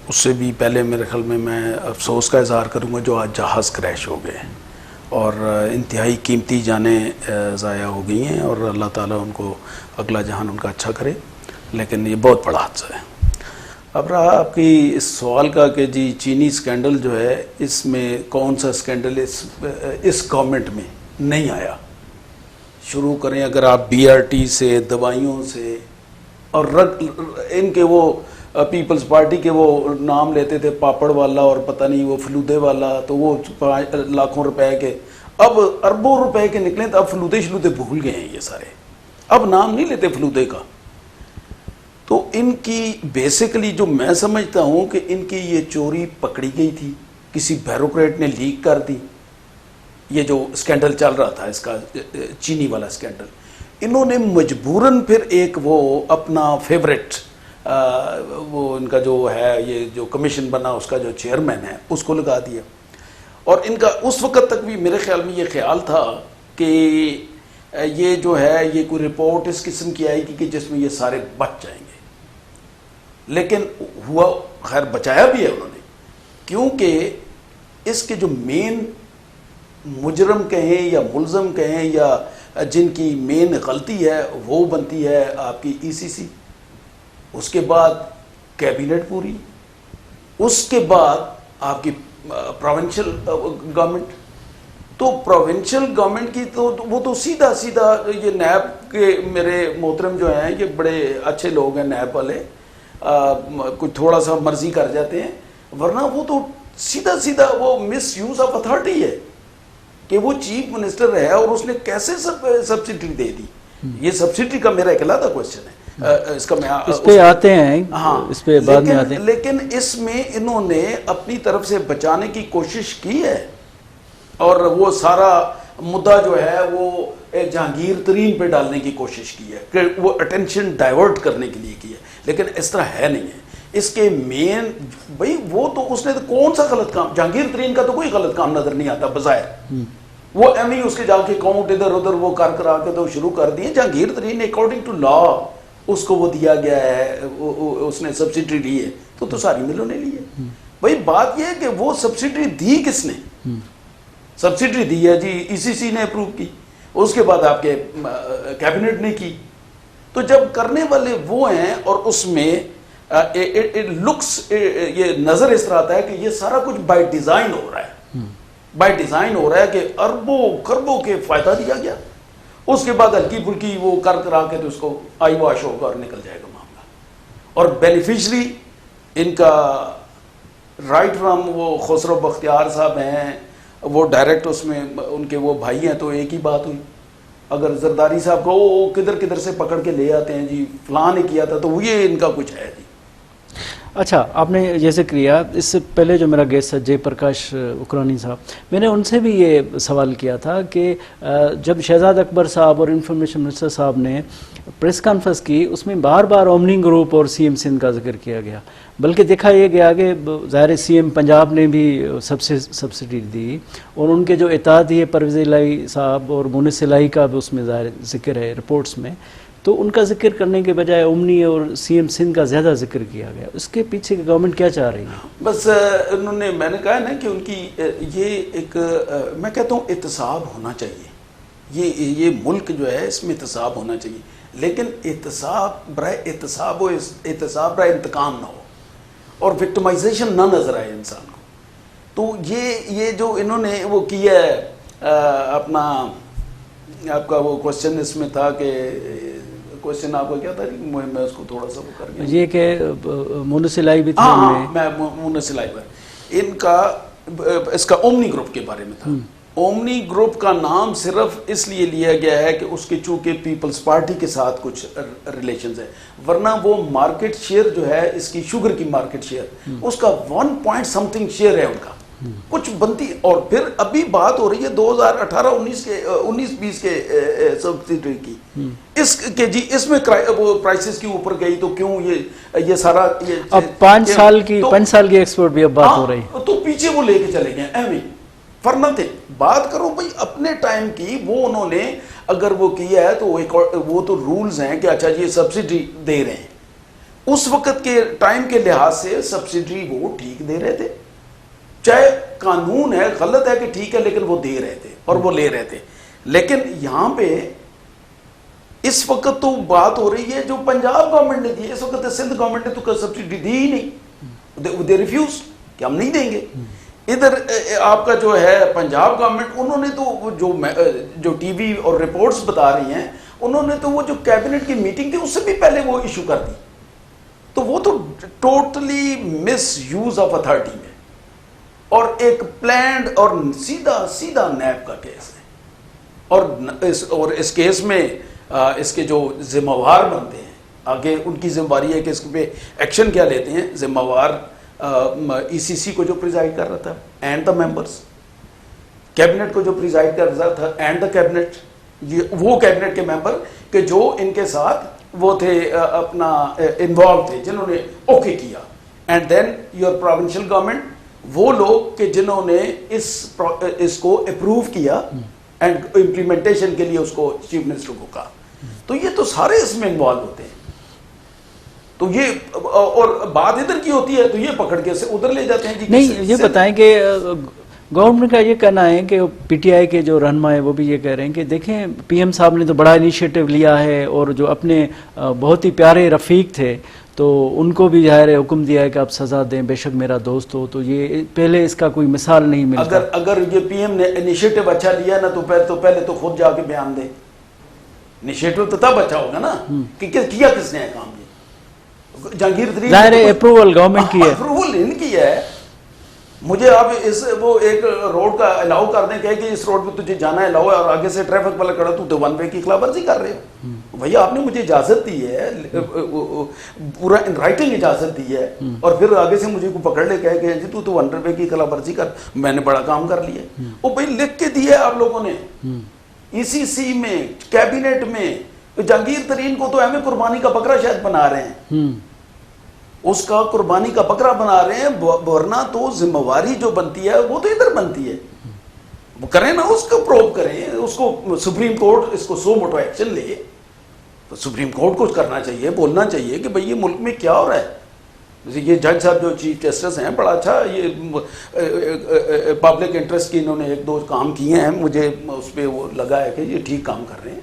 उससे भी पहले मेरे ख्याल में मैं अफसोस का इजहार करूंगा जो आज जहाज़ क्रैश हो गए और इंतहाई कीमती जानें ज़ाया हो गई हैं और अल्लाह ताला उनको अगला जहान उनका अच्छा करे लेकिन ये बहुत बड़ा हादसा है। अब रहा आपकी इस सवाल का कि जी चीनी स्कैंडल जो है इसमें कौन सा स्कैंडल इस गवर्नमेंट में नहीं आया। शुरू करें अगर आप BRT से दवाइयों से और इनके वो पीपल्स पार्टी के वो नाम लेते थे पापड़ वाला और पता नहीं वो फलूदे वाला तो वो लाखों रुपए के अब अरबों रुपए के निकले तो अब फलूदे शलूदे भूल गए हैं ये सारे अब नाम नहीं लेते फलूदे का। तो इनकी बेसिकली जो मैं समझता हूँ कि इनकी ये चोरी पकड़ी गई थी किसी ब्यूरोक्रेट ने लीक कर दी ये जो स्कैंडल चल रहा था इसका चीनी वाला स्कैंडल इन्होंने मजबूरन फिर एक वो अपना फेवरेट वो इनका जो है ये जो कमीशन बना उसका जो चेयरमैन है उसको लगा दिया और इनका उस वक़्त तक भी मेरे ख्याल में ये ख्याल था कि ये जो है ये कोई रिपोर्ट इस किस्म की आएगी कि जिसमें ये सारे बच जाएंगे लेकिन हुआ खैर बचाया भी है उन्होंने क्योंकि इसके जो मेन मुजरम कहें या मुलजम कहें या जिनकी मेन गलती है वो बनती है आपकी ECC उसके बाद कैबिनेट पूरी उसके बाद आपकी प्रोविंशियल गवर्नमेंट तो प्रोविंशियल गवर्नमेंट की तो वो तो सीधा सीधा ये नैब के मेरे मोहतरम जो हैं ये बड़े अच्छे लोग हैं नैब वाले कोई थोड़ा सा मर्जी कर जाते हैं वरना वो तो सीधा सीधा वो मिस यूज ऑफ अथॉरिटी है कि वो चीफ मिनिस्टर है और उसने कैसे सब्सिडी दे दी। ये सब्सिडी का मेरा अकेला था क्वेश्चन है इसका मैं इस पे आते हैं हाँ इस पे बाद में आते हैं लेकिन इसमें इन्होंने अपनी तरफ से बचाने की कोशिश की है और वो सारा مدعا جو ہے وہ جہانگیر ترین پہ ڈالنے کی کوشش کی ہے کہ وہ اٹینشن ڈائیورٹ کرنے کے لیے کی ہے، لیکن اس طرح ہے نہیں ہے. اس کے مین بھائی وہ تو اس نے کون سا غلط کام، جہانگیر ترین کا تو کوئی غلط کام نظر نہیں آتا بظاہر. وہ ایم ہی اس کے جا کے اکاؤنٹ ادھر ادھر وہ کرا کے تو شروع کر دیے. جہانگیر ترین نے اکارڈنگ ٹو لا اس کو وہ دیا گیا ہے، اس نے سبسڈی لی ہے تو ساری ملوں نے لی ہے. بھائی بات یہ ہے کہ وہ سبسڈی دی کس نے؟ سبسڈی دی ہے جی ای سی سی نے اپروو کی، اس کے بعد آپ کے کیبنٹ نے کی. تو جب کرنے والے وہ ہیں اور اس میں لکس یہ نظر اس طرح آتا ہے کہ یہ سارا کچھ بائی ڈیزائن ہو رہا ہے، بائی ڈیزائن ہو رہا ہے کہ اربوں خربوں کے فائدہ دیا گیا، اس کے بعد ہلکی پھلکی وہ کرا کے تو اس کو آئی واش ہوگا اور نکل جائے گا معاملہ. اور بینیفیشری ان کا رائٹ فرام وہ خسرو بختیار صاحب ہیں، وہ ڈائریکٹ اس میں ان کے وہ بھائی ہیں، تو ایک ہی بات ہوئی. اگر زرداری صاحب کو وہ کدھر سے پکڑ کے لے آتے ہیں جی فلاں نے کیا تھا، تو وہ یہ ان کا کچھ ہے جی. اچھا، آپ نے یہ ذکر کیا، اس سے پہلے جو میرا گیسٹ ہے جے پرکاش اکرانی صاحب، میں نے ان سے بھی یہ سوال کیا تھا کہ جب شہزاد اکبر صاحب اور انفارمیشن منسٹر صاحب نے پریس کانفرنس کی، اس میں بار بار اومنی گروپ اور سی ایم سندھ کا ذکر کیا گیا، بلکہ دیکھا یہ گیا کہ ظاہر سی ایم پنجاب نے بھی سبسڈی دی، اور ان کے جو اتحادیہ پرویز الہی صاحب اور مونس الہی کا بھی اس میں ظاہر ذکر ہے رپورٹس میں، تو ان کا ذکر کرنے کے بجائے اومنی اور سی ایم سندھ کا زیادہ ذکر کیا گیا. اس کے پیچھے گورنمنٹ کیا چاہ رہی ہے؟ بس انہوں نے، میں نے کہا نا کہ ان کی یہ ایک، میں کہتا ہوں احتساب ہونا چاہیے. یہ ملک جو ہے اس میں احتساب ہونا چاہیے، لیکن احتساب برائے احتساب ہو، احتساب برائے انتقام نہ ہو اور وکٹمائزیشن نہ نظر آئے انسان کو. تو یہ جو انہوں نے وہ کیا ہے اپنا، آپ کا وہ کوشچن اس میں تھا کہ کوشچن آپ کو کیا تھا، میں اس کو تھوڑا سا وہ کر گیا، یہ کہ مونس الہی بھی تھے. میں مونس الہی پر ان کا اس کا اومنی گروپ کے بارے میں تھا. اومنی گروپ کا نام صرف اس لیے لیا گیا ہے کہ اس کے چونکہ پیپلز پارٹی کے ساتھ کچھ ریلیشنز ہیں، ورنہ وہ مارکیٹ شیئر جو ہے اس کی شوگر کی مارکیٹ شیئر اس کا 1 پوائنٹ سمتھنگ شیئر ہے ان کا کچھ بنتی. اور پھر ابھی بات ہو رہی ہے 2018-19 کے 19-20 کے سبسڈی کی، اس کے جی اس میں پرائسز کی اوپر گئی تو کیوں یہ سارا اب 5 سال کی ایکسپورٹ بھی اب بات ہو رہی ہے، تو پیچھے وہ لے کے چلے گئے ایویں فرنا تھے. بات کرو بھائی اپنے ٹائم کی، وہ انہوں نے اگر وہ کیا ہے تو وہ تو رولز ہیں کہ اچھا جی سبسڈی دے رہے ہیں. اس وقت کے ٹائم کے لحاظ سے سبسڈی وہ ٹھیک دے رہے تھے، چاہے قانون ہے غلط ہے کہ ٹھیک ہے، لیکن وہ دے رہے تھے اور وہ لے رہے تھے. لیکن یہاں پہ اس وقت تو بات ہو رہی ہے جو پنجاب گورنمنٹ نے دی، اس وقت سندھ گورنمنٹ نے تو سبسڈی دی ہی نہیں، دے ریفیوز کہ ہم نہیں دیں گے. ادھر آپ کا جو ہے پنجاب گورنمنٹ، انہوں نے تو جو ٹی وی اور رپورٹس بتا رہی ہیں، انہوں نے تو وہ جو کیبنٹ کی میٹنگ تھی اس سے بھی پہلے وہ ایشو کر دی. تو وہ تو totally miss use of authority میں، اور ایک پلانڈ اور سیدھا نیب کا کیس ہے. اور اس کیس میں اس کے جو ذمہ وار بنتے ہیں آگے، ان کی ذمہ داری ہے کہ اس پہ ایکشن کیا لیتے ہیں. ذمہ وار ای سی سی کو جو پریزائڈ کر رہا تھا اینڈ دا ممبرس، کیبنٹ کو جو پریزائڈ کر رہا تھا اینڈ دا کیبنٹ، وہ کیبنٹ کے ممبر کہ جو ان کے ساتھ وہ تھے اپنا انوالو تھے، جنہوں نے اوکے کیا. And then your provincial government, وہ لوگ کہ جنہوں نے اس کو اپروو کیا اینڈ امپلیمنٹیشن کے لیے اس کو چیف منسٹر کو کہا. تو یہ تو سارے اس میں انوالو ہوتے ہیں. تو یہ اور بات ادھر کی ہوتی ہے تو یہ پکڑ کے ادھر لے جاتے ہیں. جی نہیں، یہ بتائیں کہ گورنمنٹ کا یہ کہنا ہے کہ پی ٹی آئی کے جو رہنما ہیں وہ بھی یہ کہہ رہے ہیں کہ دیکھیں پی ایم صاحب نے تو بڑا انیشیٹو لیا ہے، اور جو اپنے بہت ہی پیارے رفیق تھے تو ان کو بھی ظاہر حکم دیا ہے کہ آپ سزا دیں، بے شک میرا دوست ہو. تو یہ پہلے اس کا کوئی مثال نہیں ملتا. اگر یہ پی ایم نے انیشیٹو اچھا لیا نا تو پہلے تو خود جا کے بیان دے. انیشیٹو تو تب اچھا ہوگا نا کہ کیا کس نے ہے کام. جہانگیر ترین ظاہر اپروول گورنمنٹ کی ہے، اپروول ان کی ہے. مجھے آپ وہ ایک روڈ کا الاؤ کر دیں کہ اس روڈ پہ تجھے جانا ہے الاؤ ہے اور آگے سے ٹریفک والا کھڑا تو ون وے کی خلاف ورزی کر رہے ہو. بھیا آپ نے مجھے اجازت دی ہے, پورا ان رائٹنگ اجازت دی ہے, اور پھر آگے سے مجھے کو پکڑ لے کہ جی تو ون وے کی خلاف ورزی کر. میں نے بڑا کام کر لیا. وہ بھائی لکھ کے دیا ہے آپ لوگوں نے, ECC میں, کیبنٹ میں. جہانگیر ترین کو تو ہمیں قربانی کا بکرا شاید بنا رہے ہیں, اس کا قربانی کا بکرا بنا رہے ہیں, ورنہ تو ذمہ واری جو بنتی ہے وہ تو ادھر بنتی ہے. وہ کریں نا, اس کو پروب کریں, اس کو سپریم کورٹ اس کو سو موٹو ایکشن لے. تو سپریم کورٹ کو کرنا چاہیے, بولنا چاہیے کہ بھئی یہ ملک میں کیا ہو رہا ہے. یہ جج صاحب جو چیف جسٹس ہیں بڑا اچھا یہ پبلک انٹرسٹ کی انہوں نے ایک دو کام کیے ہیں, مجھے اس پہ وہ لگا ہے کہ یہ ٹھیک کام کر رہے ہیں.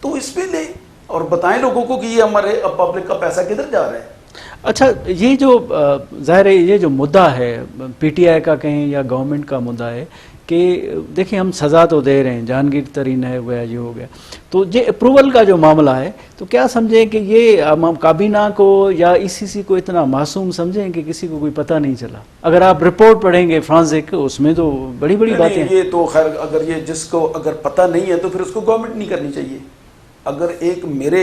تو اس پہ لیں اور بتائیں لوگوں کو کہ یہ ہمارے پبلک کا پیسہ کدھر جا رہا ہے. اچھا, یہ جو ظاہر ہے یہ جو مدعا ہے PTI کا کہیں یا گورنمنٹ کا مدعا ہے کہ دیکھیں ہم سزا تو دے رہے ہیں, جہانگیر ترین ہے وہ یہ ہو گیا, تو یہ اپروول کا جو معاملہ ہے تو کیا سمجھیں کہ یہ کابینہ کو یا ECC کو اتنا معصوم سمجھیں کہ کسی کو کوئی پتہ نہیں چلا؟ اگر آپ رپورٹ پڑھیں گے فرانسک, اس میں تو بڑی بڑی باتیں ہیں. یہ تو خیر اگر یہ جس کو اگر پتہ نہیں ہے تو پھر اس کو گورنمنٹ نہیں کرنی چاہیے. اگر میرے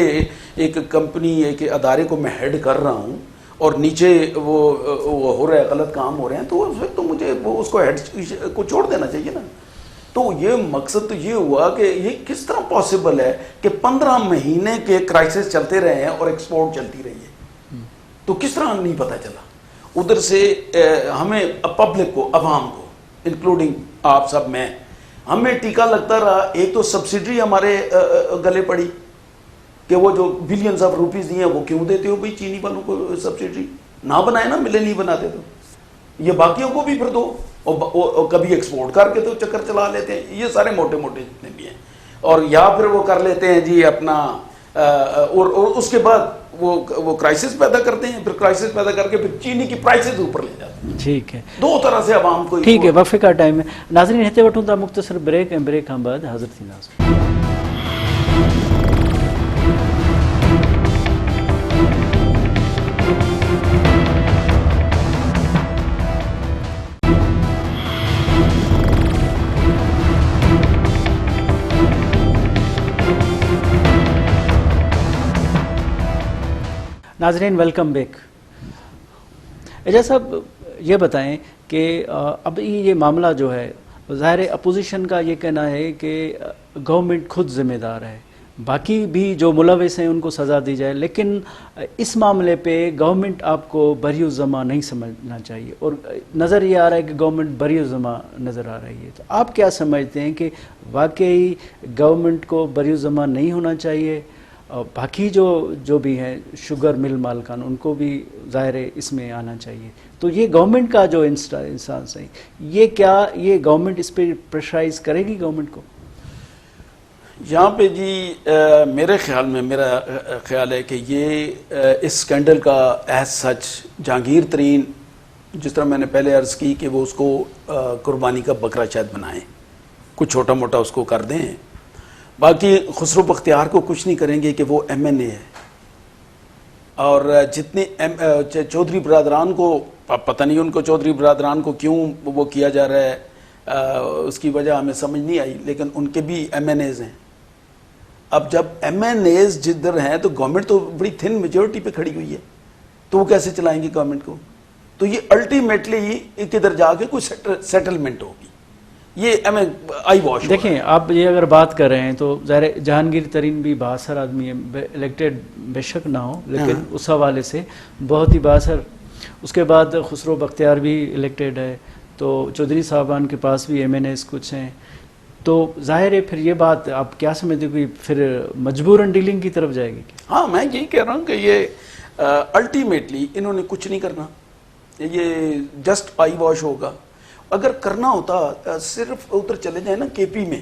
ایک کمپنی ایک ادارے کو میں ہیڈ کر رہا ہوں اور نیچے وہ ہو رہا ہے, غلط کام ہو رہے ہیں, تو مجھے اس کو ہیڈ کو چھوڑ دینا چاہیے نا. تو یہ مقصد تو یہ ہوا کہ یہ کس طرح پاسبل ہے کہ 15 مہینے کے کرائسس چلتے رہے ہیں اور ایکسپورٹ چلتی رہی ہے, تو کس طرح نہیں پتہ چلا. ادھر سے ہمیں پبلک کو, عوام کو, انکلوڈنگ آپ سب, میں ہمیں ٹیکا لگتا رہا. ایک تو سبسڈری ہمارے گلے پڑی کہ وہ جو بلینز آف روپیز دی ہیں وہ کیوں دیتے ہو بھائی چینی والوں کو سبسڈری, نہ بنائے نا, ملے نہیں بناتے تو یہ باقیوں کو بھی پھر دو, اور کبھی ایکسپورٹ کر کے تو چکر چلا لیتے ہیں. یہ سارے موٹے موٹے جتنے بھی ہیں, اور یا پھر وہ کر لیتے ہیں جی اپنا, اور اس کے بعد وہ کرائسس پیدا کرتے ہیں, پھر کرائسس پیدا کر کے پھر چینی کی پرائسز اوپر لے جاتے ہیں. ٹھیک ہے, دو طرح سے عوام کو. ٹھیک ہے, وقفے کا ٹائم ہے. ناظرین ہتے وٹھوں تا مختصر بریک, ऐं بریک खां بعد हाज़िर थींदासीं. ناظرین ویلکم بیک. اعجاز صاحب یہ بتائیں کہ اب یہ معاملہ جو ہے, ظاہر اپوزیشن کا یہ کہنا ہے کہ گورنمنٹ خود ذمہ دار ہے, باقی بھی جو ملوث ہیں ان کو سزا دی جائے, لیکن اس معاملے پہ گورنمنٹ آپ کو بری الذمہ نہیں سمجھنا چاہیے, اور نظر یہ آ رہا ہے کہ گورنمنٹ بری الذمہ نظر آ رہی ہے. تو آپ کیا سمجھتے ہیں کہ واقعی گورنمنٹ کو بری الذمہ نہیں ہونا چاہیے, اور باقی جو بھی ہیں شوگر مل مالکان ان کو بھی ظاہر اس میں آنا چاہیے؟ تو یہ گورنمنٹ کا جو انسانس ہے, یہ کیا یہ گورنمنٹ اس پہ پریشرائز کرے گی گورنمنٹ کو؟ یہاں پہ جی میرے خیال میں, میرا خیال ہے کہ یہ اس سکینڈل کا ایز سچ جہانگیر ترین, جس طرح میں نے پہلے عرض کی کہ وہ اس کو قربانی کا بکرا شاید بنائیں, کچھ چھوٹا موٹا اس کو کر دیں, باقی خسرو بختیار کو کچھ نہیں کریں گے کہ وہ MNA ہے, اور جتنے چودھری برادران کو پتہ نہیں ان کو چودھری برادران کو کیوں وہ کیا جا رہا ہے, اس کی وجہ ہمیں سمجھ نہیں آئی, لیکن ان کے بھی MNAs ہیں. اب جب MNAs جدھر ہیں تو گورنمنٹ تو بڑی تھن میجورٹی پہ کھڑی ہوئی ہے, تو وہ کیسے چلائیں گے گورنمنٹ کو؟ تو یہ الٹیمیٹلی کدھر جا کے کوئی سیٹلمنٹ ہوگی. یہ ہمیں آئی واش. دیکھیں آپ یہ اگر بات کر رہے ہیں تو ظاہر جہانگیر ترین بھی بااثر آدمی ہے, الیکٹڈ بے شک نہ ہو, لیکن اس حوالے سے بہت ہی بااثر. اس کے بعد خسرو بختیار بھی الیکٹڈ ہے, تو چودھری صاحبان کے پاس بھی MNAs کچھ ہیں. تو ظاہر ہے پھر یہ بات آپ کیا سمجھتے کہ پھر مجبوراً ڈیلنگ کی طرف جائے گی؟ ہاں میں یہی کہہ رہا ہوں کہ یہ الٹیمیٹلی انہوں نے کچھ نہیں کرنا, یہ جسٹ آئی واش ہوگا. اگر کرنا ہوتا صرف ادھر چلے جائیں نا KP میں,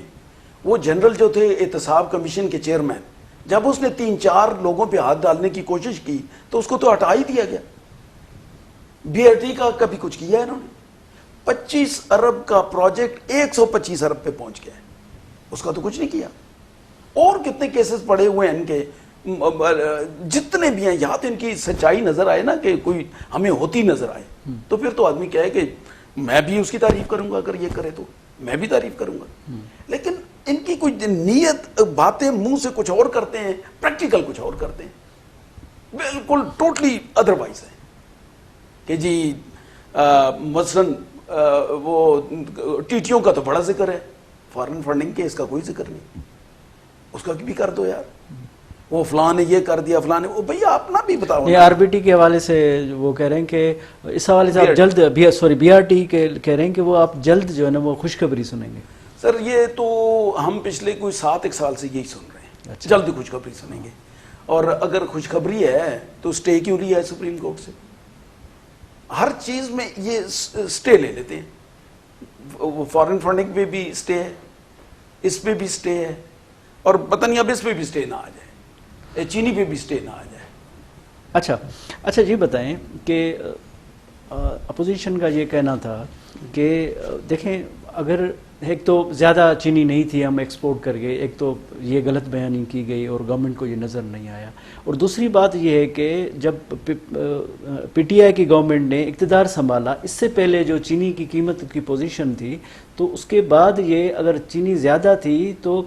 وہ جنرل جو تھے احتساب کمیشن کے چیئرمین, جب اس نے 3-4 لوگوں پہ ہاتھ ڈالنے کی کوشش کی تو اس کو تو ہٹا ہی دیا گیا. BRT کا کبھی کچھ کیا ہے انہوں نے؟ 25 ارب کا پروجیکٹ 125 ارب پہ پہنچ گیا ہے, اس کا تو کچھ نہیں کیا. اور کتنے کیسز پڑے ہوئے ہیں ان کے, جتنے بھی ہیں, یہاں تو ان کی سچائی نظر آئے نا کہ کوئی ہمیں ہوتی نظر آئے, تو پھر تو آدمی کہے کہ میں بھی اس کی تعریف کروں گا اگر یہ کرے تو میں بھی تعریف کروں گا. لیکن ان کی کوئی نیت, باتیں منہ سے کچھ اور کرتے ہیں, پریکٹیکل کچھ اور کرتے ہیں, بالکل ٹوٹلی ادروائز ہے. کہ جی مثلاً وہ ٹیٹیوں کا تو بڑا ذکر ہے, فارن فنڈنگ کے اس کا کوئی ذکر نہیں. اس کا بھی کر دو یار, وہ فلاں نے یہ کر دیا, فلاں نے وہ, بھئی اپنا بھی بتاؤ. یہ RBT کے حوالے سے وہ کہہ رہے ہیں کہ اس حوالے سے آپ جلد BRT کے کہہ رہے ہیں کہ وہ آپ جلد جو ہے نا وہ خوشخبری سنیں گے. سر یہ تو ہم پچھلے کوئی 7 سال سے یہی سن رہے ہیں, جلد خوشخبری سنیں گے. اور اگر خوشخبری ہے تو اسٹے کیوں لیا ہے سپریم کورٹ سے؟ ہر چیز میں یہ اسٹے لے لیتے ہیں. فارن فنڈنگ پہ بھی اسٹے ہے, اس پہ بھی اسٹے ہے, اور پتہ نہیں اب اس پہ بھی اسٹے نہ آ جائے, چینی پہ بھی اسٹے نہ آ جائے. اچھا یہ بتائیں کہ اپوزیشن کا یہ کہنا تھا کہ دیکھیں اگر ایک تو زیادہ چینی نہیں تھی ہم ایکسپورٹ کر گئے, ایک تو یہ غلط بیانی کی گئی اور گورنمنٹ کو یہ نظر نہیں آیا, اور دوسری بات یہ ہے کہ جب PTI کی گورنمنٹ نے اقتدار سنبھالا اس سے پہلے جو چینی کی قیمت کی پوزیشن تھی تو اس کے بعد یہ اگر چینی زیادہ تھی تو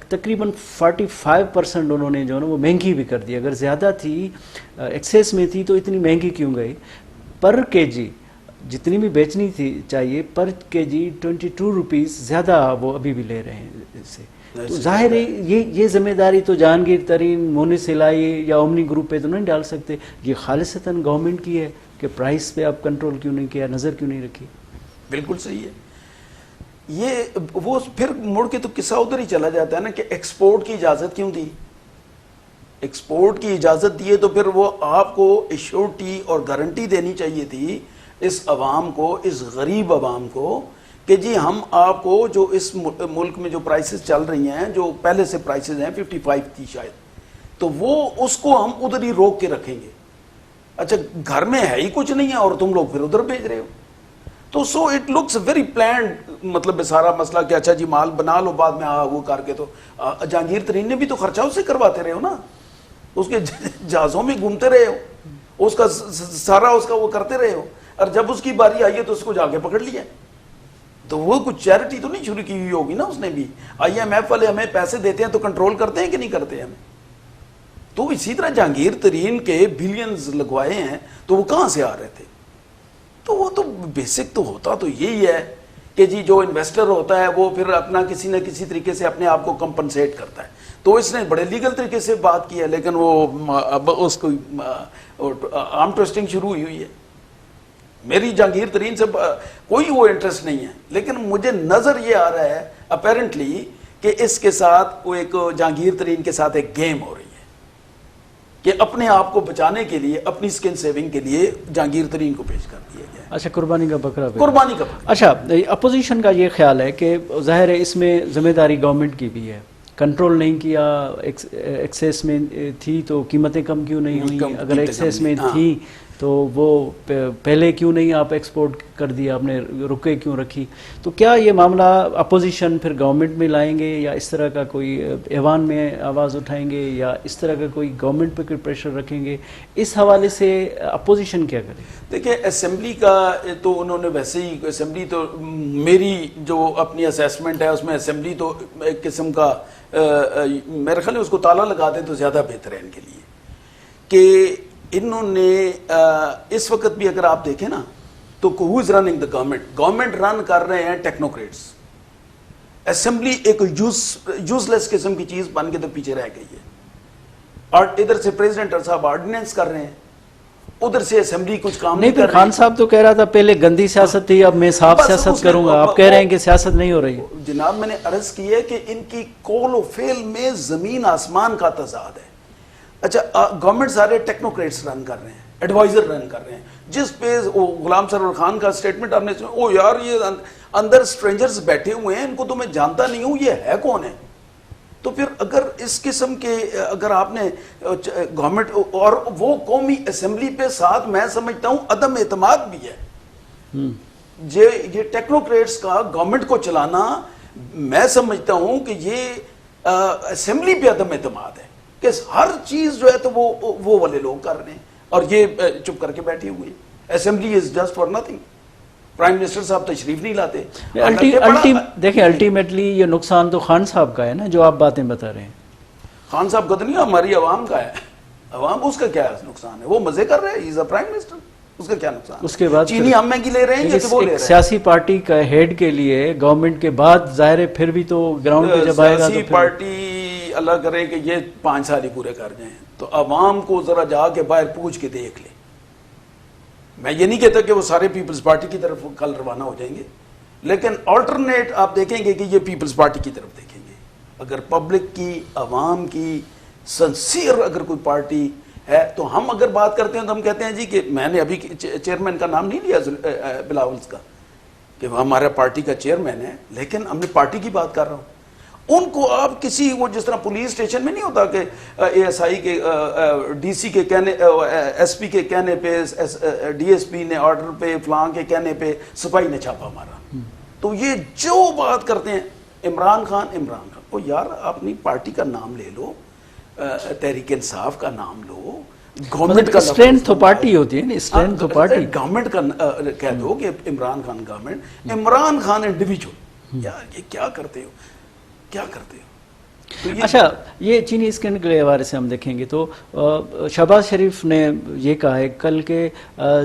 تقریباً 45% انہوں نے جو ہے نا وہ مہنگی بھی کر دی. اگر زیادہ تھی ایکسیس میں تھی تو اتنی مہنگی کیوں گئی؟ پر کے جی جتنی بھی بیچنی تھی چاہیے پر کے جی 22 روپیز زیادہ وہ ابھی بھی لے رہے ہیں اس سے. تو ظاہر ہے یہ ذمہ داری تو جہانگیر ترین, مونس الہی یا اومنی گروپ پہ تو نہیں ڈال سکتے, یہ خالصتاً گورنمنٹ کی ہے کہ پرائس پہ آپ کنٹرول کیوں نہیں کیا, نظر کیوں نہیں رکھی. بالکل صحیح ہے. یہ وہ پھر مڑ کے تو قصہ ادھر ہی چلا جاتا ہے نا کہ ایکسپورٹ کی اجازت کیوں دی؟ ایکسپورٹ کی اجازت دیے تو پھر وہ آپ کو ایشورٹی اور گارنٹی دینی چاہیے تھی اس عوام کو, اس غریب عوام کو, کہ جی ہم آپ کو جو اس ملک میں جو پرائسز چل رہی ہیں, جو پہلے سے پرائسز ہیں 55 تھی شاید, تو وہ اس کو ہم ادھر ہی روک کے رکھیں گے. اچھا گھر میں ہے ہی کچھ نہیں ہے اور تم لوگ پھر ادھر بھیج رہے ہو. تو so it looks very planned, مطلب سارا مسئلہ کہ اچھا جی مال بنا لو بعد میں وہ کر کے. تو جہانگیر ترین نے بھی تو خرچہ اس سے کرواتے رہے ہو نا, اس کے جہازوں میں گھومتے رہے ہو, اس کا سارا اس کا وہ کرتے رہے ہو, اور جب اس کی باری آئی ہے تو اس کو جا کے پکڑ لیا. تو وہ کچھ چیریٹی تو نہیں شروع کی ہوئی ہوگی نا اس نے بھی. IMF والے ہمیں پیسے دیتے ہیں تو کنٹرول کرتے ہیں کہ نہیں کرتے ہمیں؟ تو اسی طرح جہانگیر ترین کے بلینز لگوائے ہیں تو وہ کہاں سے آ رہے تھے؟ تو وہ تو بیسک تو ہوتا تو یہی ہے کہ جی جو انویسٹر ہوتا ہے وہ پھر اپنا کسی نہ کسی طریقے سے اپنے آپ کو کمپنسیٹ کرتا ہے. تو اس نے بڑے لیگل طریقے سے بات کی ہے, لیکن وہ اب اس کو آرم ٹویسٹنگ شروع ہوئی ہے. میری جہانگیر ترین سے کوئی وہ انٹرسٹ نہیں ہے, لیکن مجھے نظر یہ آ رہا ہے اپیرنٹلی کہ اس کے ساتھ وہ ایک جہانگیر ترین کے ساتھ ایک گیم ہو رہی ہے کہ اپنے آپ کو بچانے کے لیے, اپنی اسکن سیونگ کے لیے جہانگیر ترین کو پیش کر دیا گیا. اچھا قربانی کا بکرا. قربانی کا بکرا. اچھا اپوزیشن کا یہ خیال ہے کہ ظاہر ہے اس میں ذمہ داری گورنمنٹ کی بھی ہے, کنٹرول نہیں کیا, ایکسیس میں تھی تو قیمتیں کم کیوں نہیں ہوئی, اگر ایکسیس میں تھی تو وہ پہلے کیوں نہیں آپ ایکسپورٹ کر دیا, آپ نے رکے کیوں رکھی. تو کیا یہ معاملہ اپوزیشن پھر گورنمنٹ میں لائیں گے یا اس طرح کا کوئی ایوان میں آواز اٹھائیں گے یا اس طرح کا کوئی گورنمنٹ پہ کوئی پریشر رکھیں گے؟ اس حوالے سے اپوزیشن کیا کرے؟ دیکھیں اسمبلی کا تو انہوں نے ویسے ہی, اسمبلی تو میری جو اپنی اسیسمنٹ ہے اس میں اسمبلی تو ایک قسم کا میرے خیال ہے اس کو تالا لگا دیں تو زیادہ بہتر ہے ان کے لیے. کہ انہوں نے اس وقت بھی اگر آپ دیکھیں نا تو ہو از رننگ دا گورنمنٹ رن کر رہے ہیں ٹیکنوکریٹس. اسمبلی ایک یوز لیس قسم کی چیز بن کے تو پیچھے رہ گئی ہے. اور ادھر سے پریزیڈنٹ صاحب آرڈیننس کر رہے ہیں, ادھر سے اسمبلی کچھ کام نہیں کر رہی. خان صاحب تو کہہ رہا تھا پہلے گندی سیاست تھی, اب میں صاف سیاست کروں گا, آپ کہہ رہے ہیں کہ سیاست نہیں ہو رہی. جناب میں نے عرض کی ہے کہ ان کی قول و فعل میں زمین آسمان کا تضاد ہے. اچھا گورنمنٹ سارے ٹیکنوکریٹس رن کر رہے ہیں, ایڈوائزر رن کر رہے ہیں, جس پہ غلام سرور خان کا سٹیٹمنٹ آپ نے سنا, او یار یہ اندر سٹرینجرز بیٹھے ہوئے ہیں, ان کو تو میں جانتا نہیں ہوں, یہ ہے کون ہے؟ تو پھر اگر اس قسم کے اگر آپ نے گورنمنٹ اور وہ قومی اسمبلی پہ ساتھ میں سمجھتا ہوں عدم اعتماد بھی ہے. یہ ٹیکنوکریٹس کا گورنمنٹ کو چلانا میں سمجھتا ہوں کہ یہ اسمبلی پہ عدم اعتماد ہے کہ ہر چیز جو ہے تو وہ والے لوگ کر رہے ہیں اور یہ چپ کر کے بیٹھے ہوئے ہیں. Assembly is just for nothing. Prime minister صاحب تشریف نہیں لاتے. دیکھیں الٹیمیٹلی یہ نقصان تو خان صاحب کا ہے نا جو آپ باتیں بتا رہے ہیں. خان صاحب کا تو نہیں, ہماری عوام کا ہے. عوام اس کا کیا نقصان ہے, وہ مزے کر رہے ہیں, ہی از اے پرائم منسٹر, اس کا کیا نقصان. اس کے بعد چینی ہم مہنگی لے رہے ہیں, یہ تو وہ لے رہے ہیں. سیاسی پارٹی کا ہیڈ کے لیے گورنمنٹ کے بعد ظاہر ہے پھر بھی تو گراؤنڈ پہ جب آئے گا تو سیاسی پارٹی اللہ کرے کہ یہ 5 سال ہی پورے کر جائیں تو عوام کو ذرا جا کے باہر پوچھ کے دیکھ لیں. میں یہ نہیں کہتا کہ وہ سارے پیپلز پارٹی کی طرف کل روانہ ہو جائیں گے, لیکن آلٹرنیٹ آپ دیکھیں گے کہ یہ پیپلز پارٹی کی طرف دیکھیں گے. اگر پبلک کی, عوام کی سنسیئر اگر کوئی پارٹی ہے تو ہم اگر بات کرتے ہیں تو ہم کہتے ہیں جی کہ میں نے ابھی چیئرمین کا نام نہیں لیا بلاولز کا کہ ہمارا پارٹی کا چیئرمین ہے, لیکن ہم نے پارٹی کی بات کر رہا ہوں. ان کو آپ کسی, وہ جس طرح پولیس اسٹیشن میں نہیں ہوتا کہ اے ایس آئی کے ڈی سی کے کہنے, ایس پی کے کہنے پہ, ڈی ایس پی نے آرڈر پہ, فلاں کے کہنے پہ سپاہی نے چھاپا مارا. تو یہ جو بات کرتے ہیں عمران خان کو, یار اپنی پارٹی کا نام لے لو, تحریک انصاف کا نام لو, گورنمنٹ کا اسٹرینتھ تو پارٹی ہوتی ہے نا, اسٹرینتھ تو پارٹی, گورنمنٹ کا کہہ دو کہ عمران خان گورنمنٹ, عمران خان انڈیویجول. یار یہ کیا کرتے ہو, کیا کرتے ہو. اچھا یہ چینی اسکینڈل کے حوالے سے ہم دیکھیں گے تو شہباز شریف نے یہ کہا ہے کل کہ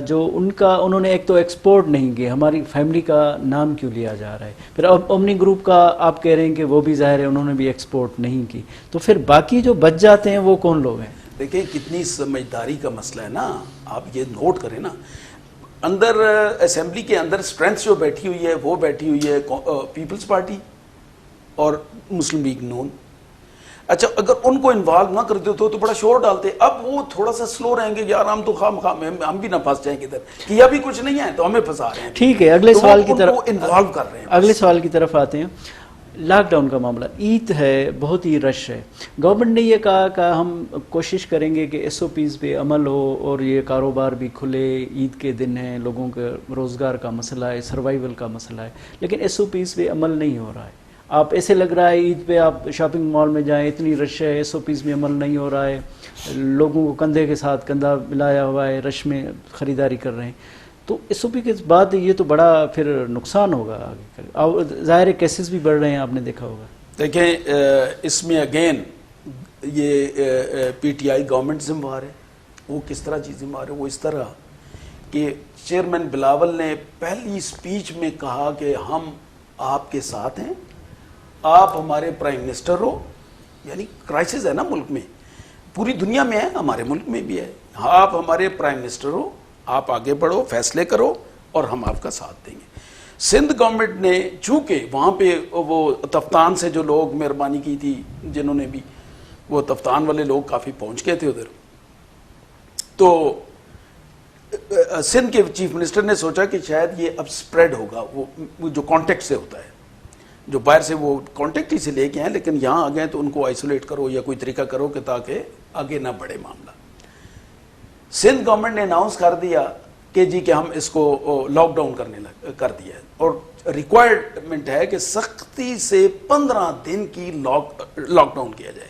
جو انہوں نے ایک تو ایکسپورٹ نہیں کیا, ہماری فیملی کا نام کیوں لیا جا رہا ہے. پھر اب اومنی گروپ کا آپ کہہ رہے ہیں کہ وہ بھی ظاہر ہے انہوں نے بھی ایکسپورٹ نہیں کی, تو پھر باقی جو بچ جاتے ہیں وہ کون لوگ ہیں. دیکھیں کتنی سمجھداری کا مسئلہ ہے نا, آپ یہ نوٹ کریں نا, اندر اسمبلی کے اندر اسٹرینتھ جو بیٹھی ہوئی ہے وہ بیٹھی ہوئی ہے پیپلز پارٹی اور مسلم لیگ نون. اچھا اگر ان کو انوالو نہ کرتے تو بڑا شور ڈالتے. اب وہ تھوڑا سا سلو رہیں گے, یار ہم تو ہم بھی نہ پھنس جائیں گے ادھر, کیا بھی کچھ نہیں ہے تو ہمیں پھنسا رہے ہیں. ٹھیک ہے, اگلے سوال کی طرف انوالو کر رہے ہیں. اگلے سوال کی طرف آتے ہیں. لاک ڈاؤن کا معاملہ, عید ہے, بہت ہی رش ہے. گورنمنٹ نے یہ کہا کہ ہم کوشش کریں گے کہ ایس او پیز پہ عمل ہو اور یہ کاروبار بھی کھلے, عید کے دن ہیں, لوگوں کے روزگار کا مسئلہ ہے, سروائیول کا مسئلہ ہے, لیکن ایس او پیز پہ عمل نہیں ہو رہا ہے. آپ ایسے لگ رہا ہے عید پہ آپ شاپنگ مال میں جائیں, اتنی رش ہے, ایس او پیز میں عمل نہیں ہو رہا ہے, لوگوں کو کندھے کے ساتھ کندھا ملایا ہوا ہے, رش میں خریداری کر رہے ہیں. تو ایس او پی کے بعد یہ تو بڑا پھر نقصان ہوگا آگے, ظاہر کیسز بھی بڑھ رہے ہیں, آپ نے دیکھا ہوگا. دیکھیں اس میں اگین یہ پی ٹی آئی گورنمنٹ ذمہ دار ہے. وہ کس طرح چیز ذمہ دار ہے, وہ اس طرح کہ چیئرمین بلاول نے پہلی سپیچ میں کہا کہ ہم آپ کے ساتھ ہیں, آپ ہمارے پرائم منسٹر ہو. یعنی کرائسس ہے نا ملک میں, پوری دنیا میں ہے, ہمارے ملک میں بھی ہے. آپ ہمارے پرائم منسٹر ہو, آپ آگے بڑھو, فیصلے کرو اور ہم آپ کا ساتھ دیں گے. سندھ گورنمنٹ نے چونکہ وہاں پہ وہ تفتان سے جو لوگ مہربانی کی تھی, جنہوں نے بھی, وہ تفتان والے لوگ کافی پہنچ گئے تھے ادھر, تو سندھ کے چیف منسٹر نے سوچا کہ شاید یہ اب سپریڈ ہوگا, وہ جو کانٹیکٹ سے ہوتا ہے, جو باہر سے وہ کانٹیکٹ ہی سے لے کے ہیں, لیکن یہاں آ گئے تو ان کو آئسولیٹ کرو یا کوئی طریقہ کرو کہ تاکہ آگے نہ بڑھے معاملہ. سندھ گورنمنٹ نے اناؤنس کر دیا کہ جی کہ ہم اس کو لاک ڈاؤن کر دیا ہے, اور ریکوائرمنٹ ہے کہ سختی سے 15 دن کی لاک ڈاؤن کیا جائے.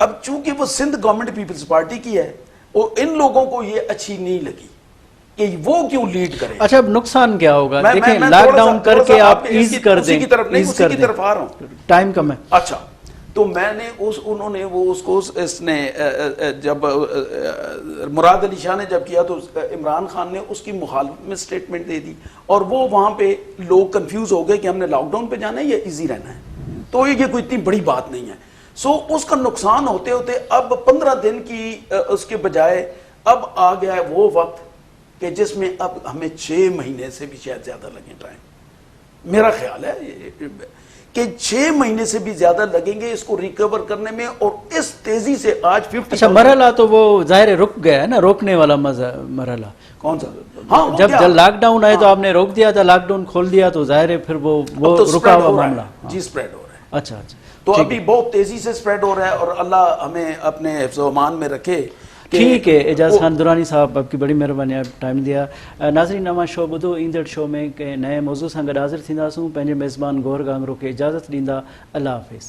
اب چونکہ وہ سندھ گورنمنٹ پیپلز پارٹی کی ہے, اور ان لوگوں کو یہ اچھی نہیں لگی کہ وہ کیوں لیڈ کریں. اچھا اب نقصان کیا ہوگا, دیکھیں لاک ڈاؤن کر کے آپ ایز کر دیں, اسی کی طرف آ رہا ہوں, ٹائم کم ہے. اچھا تو میں نے انہوں نے وہ اس کو اس نے جب مراد علی شاہ نے جب کیا تو عمران خان نے اس کی مخالفت میں سٹیٹمنٹ دے دی, اور وہ وہاں پہ لوگ کنفیوز ہو گئے کہ ہم نے لاک ڈاؤن پہ جانا ہے یا ایزی رہنا ہے. تو یہ کوئی اتنی بڑی بات نہیں ہے. سو اس کا نقصان ہوتے ہوتے اب 15 دن کی اس کے بجائے اب آ گیا ہے وہ وقت کہ جس میں اب ہمیں 6 مہینے سے بھی شاید زیادہ لگیں ٹائم. میرا خیال ہے کہ 6 مہینے سے بھی زیادہ لگیں گے اس کو ریکور کرنے میں, اور اس تیزی سے آج 50. اچھا مرحلہ تو وہ ظاہر رک گیا ہے نا, روکنے والا مرحلہ کون سا؟ ہاں جب لاک ڈاؤن آئے تو آپ نے روک دیا تھا, لاک ڈاؤن کھول دیا تو ظاہر ہے پھر وہ رکا ہوا معاملہ. جی سپریڈ ہو رہا ہے. اچھا اچھا تو ابھی بہت تیزی سے سپریڈ ہو رہا ہے, اور اللہ ہمیں اپنے حفظ و امان میں رکھے. ٹھیک ہے, اعجاز خان درانی صاحب آپ کی بڑی مہربانی, آپ ٹائم دیا. ناظرین نواں شو ॿुधो, ईंदड़ शो में कंहिं नए मौज़ूअ सां गॾु हाज़िर थींदासूं. पंहिंजे मेज़बान गौर गांगरो खे इजाज़त ॾींदा. अल्लाह हाफ़िज़.